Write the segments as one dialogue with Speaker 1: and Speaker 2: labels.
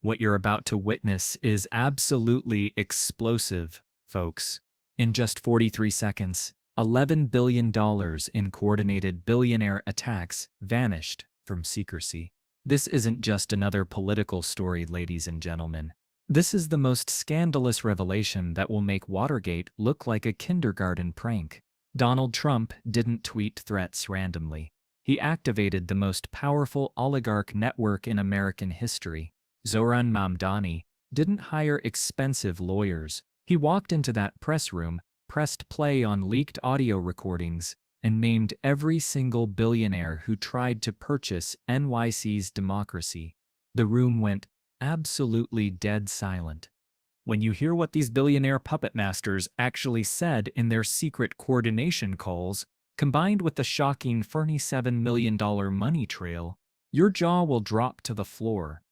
Speaker 1: What you're about to witness is absolutely explosive, folks. In just 43 seconds, $11 billion in coordinated billionaire attacks vanished from secrecy. This isn't just another political story, ladies and gentlemen. This is the most scandalous revelation that will make Watergate look like a kindergarten prank. Donald Trump didn't tweet threats randomly. He activated the most powerful oligarch network in American history. Zoran Mamdani didn't hire expensive lawyers. He walked into that press room, pressed play on leaked audio recordings, and named every single billionaire who tried to purchase NYC's democracy. The room went absolutely dead silent. When you hear what these billionaire puppet masters actually said in their secret coordination calls, combined with the shocking $47 million money trail, your jaw will drop to the floor.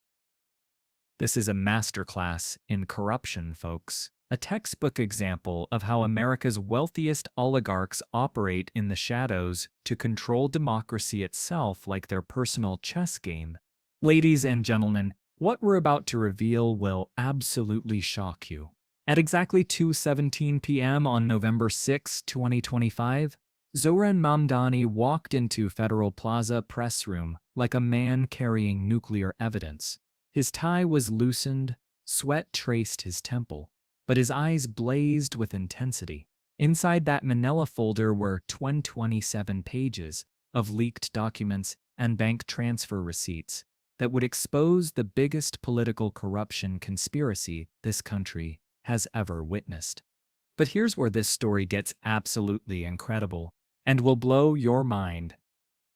Speaker 1: This is a masterclass in corruption, folks. A textbook example of how America's wealthiest oligarchs operate in the shadows to control democracy itself like their personal chess game. Ladies and gentlemen, what we're about to reveal will absolutely shock you. At exactly 2:17 p.m. on November 6, 2025, Zoran Mamdani walked into Federal Plaza press room like a man carrying nuclear evidence. His tie was loosened, sweat traced his temple, but his eyes blazed with intensity. Inside that manila folder were 27 pages of leaked documents and bank transfer receipts that would expose the biggest political corruption conspiracy this country has ever witnessed. But here's where this story gets absolutely incredible and will blow your mind.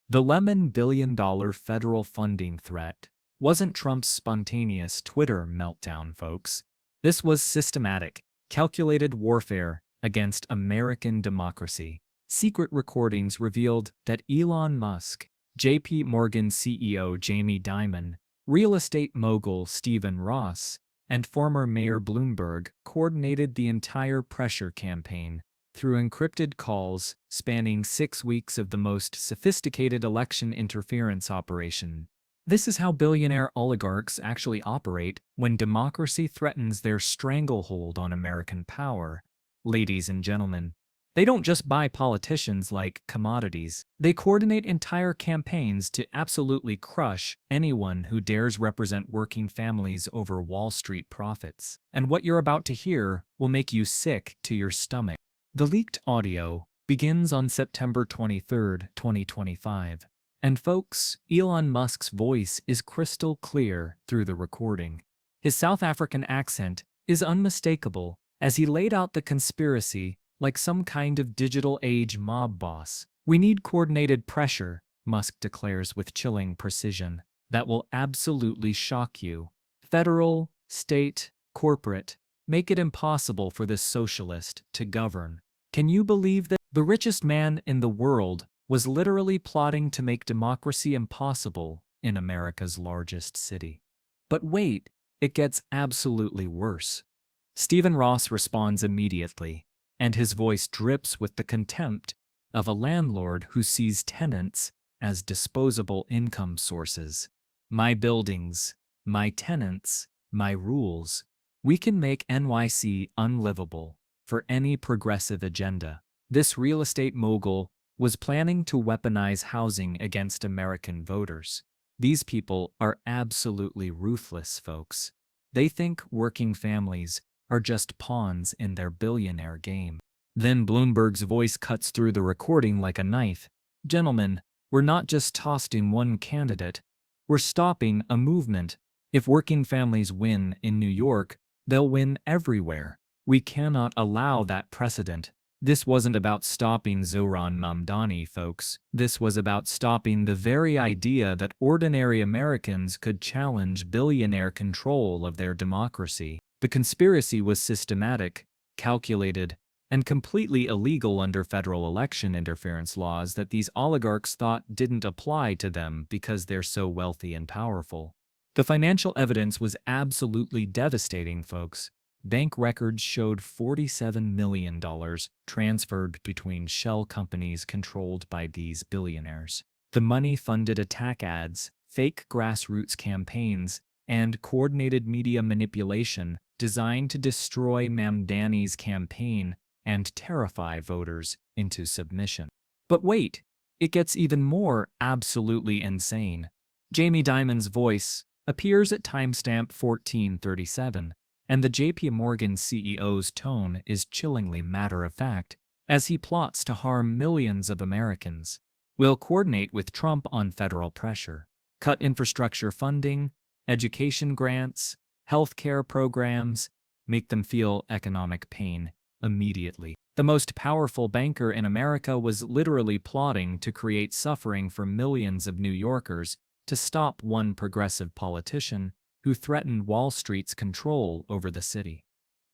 Speaker 1: The $11 billion federal funding threat wasn't Trump's spontaneous Twitter meltdown, folks. This was systematic, calculated warfare against American democracy. Secret recordings revealed that Elon Musk, J.P. Morgan CEO Jamie Dimon, real estate mogul Stephen Ross, and former Mayor Bloomberg coordinated the entire pressure campaign through encrypted calls spanning 6 weeks of the most sophisticated election interference operation. This is how billionaire oligarchs actually operate when democracy threatens their stranglehold on American power. Ladies and gentlemen, they don't just buy politicians like commodities. They coordinate entire campaigns to absolutely crush anyone who dares represent working families over Wall Street profits. And what you're about to hear will make you sick to your stomach. The leaked audio begins on September 23, 2025. And folks, Elon Musk's voice is crystal clear through the recording. His South African accent is unmistakable as he laid out the conspiracy like some kind of digital age mob boss. "We need coordinated pressure," Musk declares with chilling precision, "that will absolutely shock you. Federal, state, corporate, make it impossible for this socialist to govern." Can you believe that? The richest man in the world was literally plotting to make democracy impossible in America's largest city. But wait, it gets absolutely worse. Stephen Ross responds immediately, and his voice drips with the contempt of a landlord who sees tenants as disposable income sources. "My buildings, my tenants, my rules. We can make NYC unlivable for any progressive agenda." This real estate mogul was planning to weaponize housing against American voters. These people are absolutely ruthless, folks. They think working families are just pawns in their billionaire game. Then Bloomberg's voice cuts through the recording like a knife. "Gentlemen, we're not just tossing one candidate. We're stopping a movement. If working families win in New York, they'll win everywhere. We cannot allow that precedent." This wasn't about stopping Zoran Mamdani, folks. This was about stopping the very idea that ordinary Americans could challenge billionaire control of their democracy. The conspiracy was systematic, calculated, and completely illegal under federal election interference laws that these oligarchs thought didn't apply to them because they're so wealthy and powerful. The financial evidence was absolutely devastating, folks. Bank records showed $47 million transferred between shell companies controlled by these billionaires. The money funded attack ads, fake grassroots campaigns, and coordinated media manipulation designed to destroy Mamdani's campaign and terrify voters into submission. But wait, it gets even more absolutely insane. Jamie Dimon's voice appears at timestamp 1437, and the JP Morgan CEO's tone is chillingly matter-of-fact as he plots to harm millions of Americans. We'll coordinate with Trump on federal pressure, cut infrastructure funding, education grants, healthcare programs, make them feel economic pain immediately. The most powerful banker in America was literally plotting to create suffering for millions of New Yorkers to stop one progressive politician who threatened Wall Street's control over the city.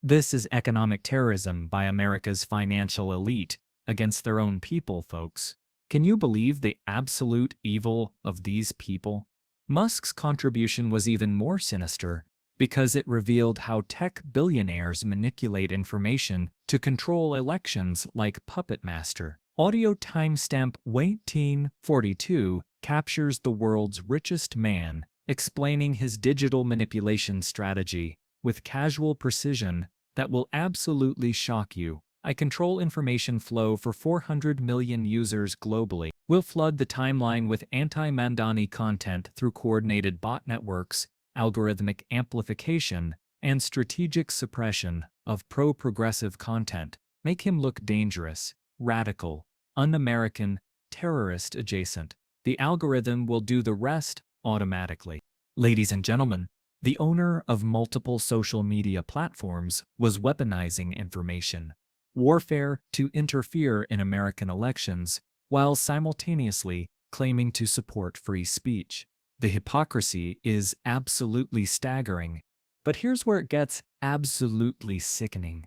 Speaker 1: This is economic terrorism by America's financial elite against their own people, folks. Can you believe the absolute evil of these people? Musk's contribution was even more sinister because it revealed how tech billionaires manipulate information to control elections like Puppet Master. Audio timestamp 1842 captures the world's richest man explaining his digital manipulation strategy with casual precision that will absolutely shock you. I control information flow for 400 million users globally. We'll flood the timeline with anti-Mamdani content through coordinated bot networks, algorithmic amplification, and strategic suppression of pro-progressive content. Make him look dangerous, radical, un-American, terrorist adjacent. The algorithm will do the rest automatically. Ladies and gentlemen, the owner of multiple social media platforms was weaponizing information warfare to interfere in American elections while simultaneously claiming to support free speech. The hypocrisy is absolutely staggering, but here's where it gets absolutely sickening.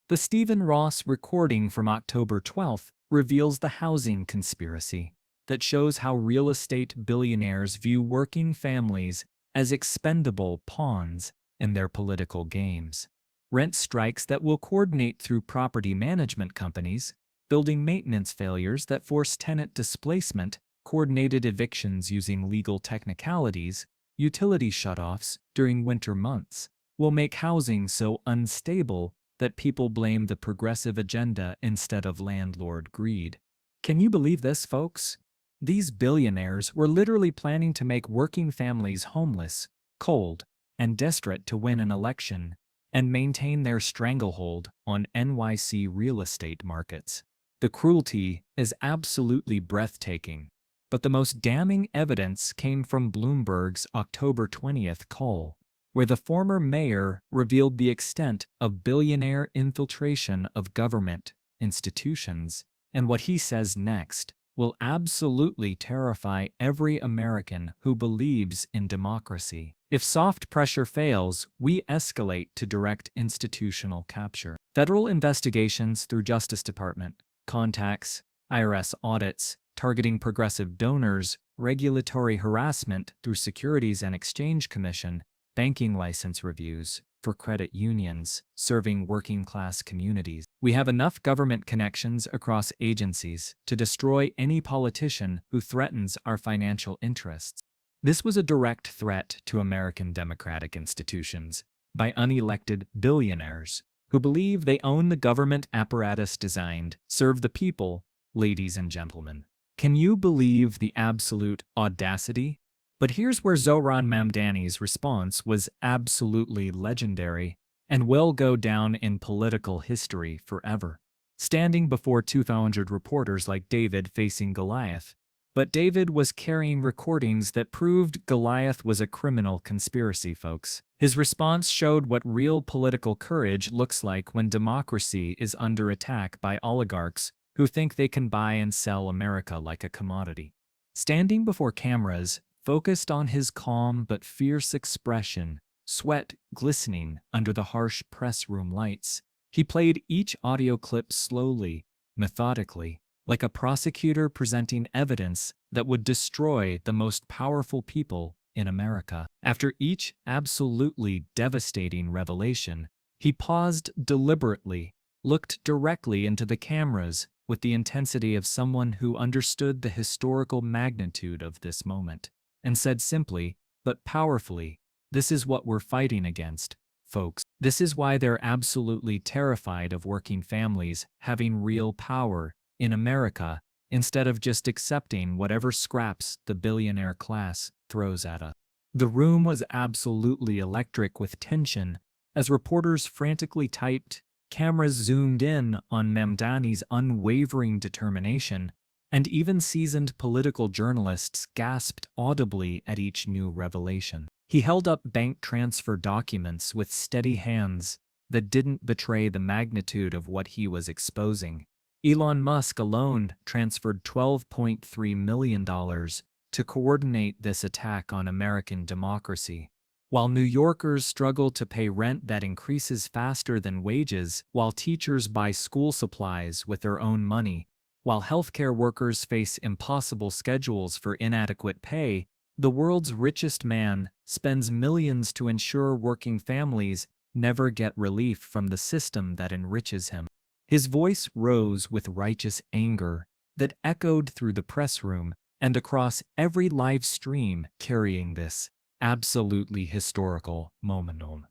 Speaker 1: The Stephen Ross recording from October 12th reveals the housing conspiracy that shows how real estate billionaires view working families as expendable pawns in their political games. Rent strikes that will coordinate through property management companies, building maintenance failures that force tenant displacement, coordinated evictions using legal technicalities, utility shutoffs during winter months, will make housing so unstable that people blame the progressive agenda instead of landlord greed. Can you believe this, folks? These billionaires were literally planning to make working families homeless, cold, and desperate to win an election and maintain their stranglehold on NYC real estate markets. The cruelty is absolutely breathtaking, but the most damning evidence came from Bloomberg's October 20th call, where the former mayor revealed the extent of billionaire infiltration of government institutions, and what he says next will absolutely terrify every American who believes in democracy. If soft pressure fails, we escalate to direct institutional capture. Federal investigations through Justice Department, contacts, IRS audits, targeting progressive donors, regulatory harassment through Securities and Exchange Commission, banking license reviews for credit unions serving working-class communities. We have enough government connections across agencies to destroy any politician who threatens our financial interests. This was a direct threat to American democratic institutions by unelected billionaires who believe they own the government apparatus designed to serve the people, ladies and gentlemen. Can you believe the absolute audacity? But here's where Zohran Mamdani's response was absolutely legendary and will go down in political history forever. Standing before 200 reporters like David facing Goliath, but David was carrying recordings that proved Goliath was a criminal conspiracy, folks. His response showed what real political courage looks like when democracy is under attack by oligarchs who think they can buy and sell America like a commodity. Standing before cameras, focused on his calm but fierce expression, sweat glistening under the harsh press room lights, he played each audio clip slowly, methodically, like a prosecutor presenting evidence that would destroy the most powerful people in America. After each absolutely devastating revelation, he paused deliberately, looked directly into the cameras with the intensity of someone who understood the historical magnitude of this moment, and said simply, but powerfully, This is what we're fighting against, folks. This is why they're absolutely terrified of working families having real power in America instead of just accepting whatever scraps the billionaire class throws at us. The room was absolutely electric with tension as reporters frantically typed, cameras zoomed in on Mamdani's unwavering determination, and even seasoned political journalists gasped audibly at each new revelation. He held up bank transfer documents with steady hands that didn't betray the magnitude of what he was exposing. Elon Musk alone transferred $12.3 million to coordinate this attack on American democracy. While New Yorkers struggle to pay rent that increases faster than wages, while teachers buy school supplies with their own money, while healthcare workers face impossible schedules for inadequate pay, the world's richest man spends millions to ensure working families never get relief from the system that enriches him. His voice rose with righteous anger that echoed through the press room and across every live stream carrying this absolutely historical momentum.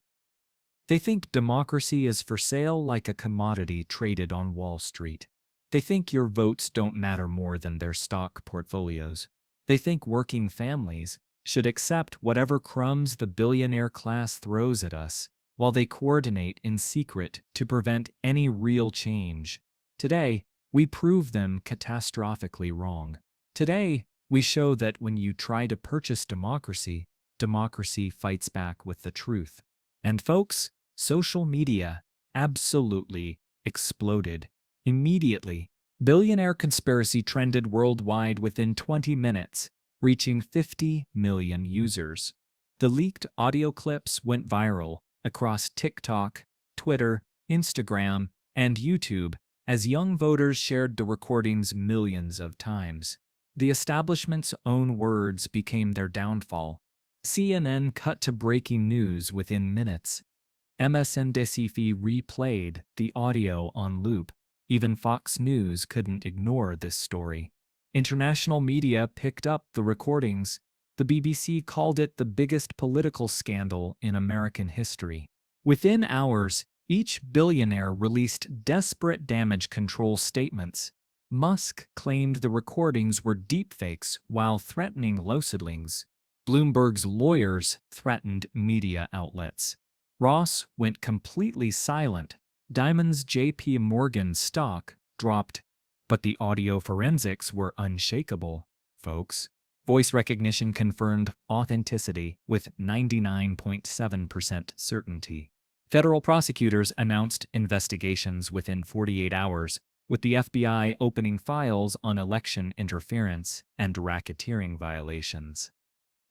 Speaker 1: They think democracy is for sale like a commodity traded on Wall Street. They think your votes don't matter more than their stock portfolios. They think working families should accept whatever crumbs the billionaire class throws at us, while they coordinate in secret to prevent any real change. Today, we prove them catastrophically wrong. Today, we show that when you try to purchase democracy, democracy fights back with the truth. And folks, social media absolutely exploded. Immediately, billionaire conspiracy trended worldwide within 20 minutes, reaching 50 million users. The leaked audio clips went viral across TikTok, Twitter, Instagram, and YouTube as young voters shared the recordings millions of times. The establishment's own words became their downfall. CNN cut to breaking news within minutes. MSNBC replayed the audio on loop. Even Fox News couldn't ignore this story. International media picked up the recordings. The BBC called it the biggest political scandal in American history. Within hours, each billionaire released desperate damage control statements. Musk claimed the recordings were deepfakes while threatening low-siblings. Bloomberg's lawyers threatened media outlets. Ross went completely silent. Dimon's J.P. Morgan stock dropped, but the audio forensics were unshakable, folks. Voice recognition confirmed authenticity with 99.7% certainty. Federal prosecutors announced investigations within 48 hours, with the FBI opening files on election interference and racketeering violations.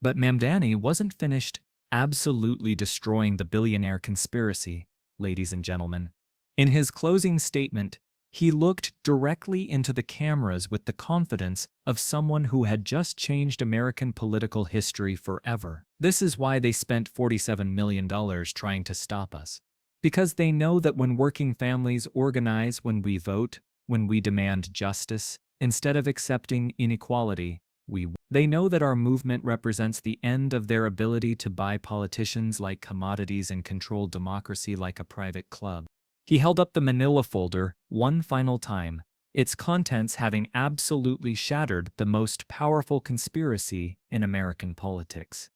Speaker 1: But Mamdani wasn't finished absolutely destroying the billionaire conspiracy, ladies and gentlemen. In his closing statement, he looked directly into the cameras with the confidence of someone who had just changed American political history forever. This is why they spent $47 million trying to stop us. Because they know that when working families organize, when we vote, when we demand justice, instead of accepting inequality, they know that our movement represents the end of their ability to buy politicians like commodities and control democracy like a private club. He held up the manila folder one final time, its contents having absolutely shattered the most powerful conspiracy in American politics.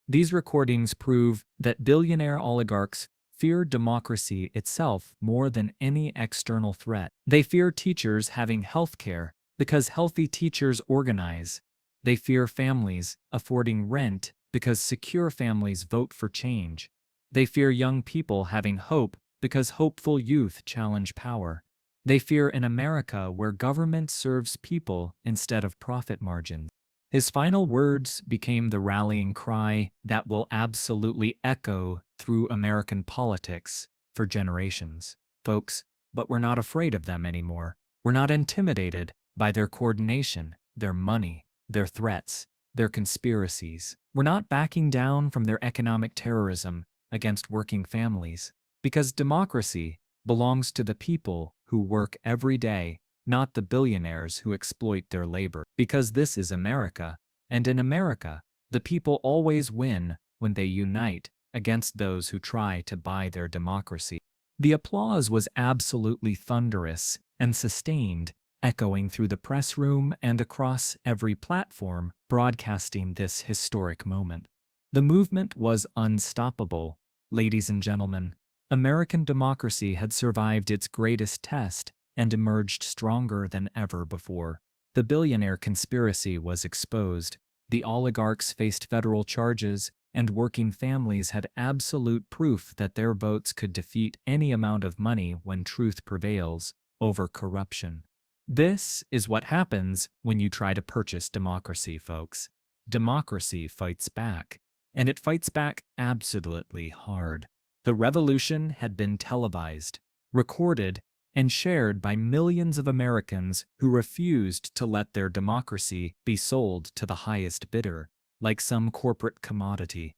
Speaker 1: These recordings prove that billionaire oligarchs fear democracy itself more than any external threat. They fear teachers having health care because healthy teachers organize. They fear families affording rent because secure families vote for change. They fear young people having hope because hopeful youth challenge power. They fear an America where government serves people instead of profit margins. His final words became the rallying cry that will absolutely echo through American politics for generations. Folks, but we're not afraid of them anymore. We're not intimidated by their coordination, their money, their threats, their conspiracies. We're not backing down from their economic terrorism against working families. Because democracy belongs to the people who work every day, not the billionaires who exploit their labor. Because this is America, and in America, the people always win, when they unite against those who try to buy their democracy. The applause was absolutely thunderous and sustained, echoing through the press room and across every platform broadcasting this historic moment. The movement was unstoppable. Ladies and gentlemen, American democracy had survived its greatest test and emerged stronger than ever before. The billionaire conspiracy was exposed. The oligarchs faced federal charges, and working families had absolute proof that their votes could defeat any amount of money when truth prevails over corruption. This is what happens when you try to purchase democracy, folks. Democracy fights back, and it fights back absolutely hard. The revolution had been televised, recorded, and shared by millions of Americans who refused to let their democracy be sold to the highest bidder, like some corporate commodity.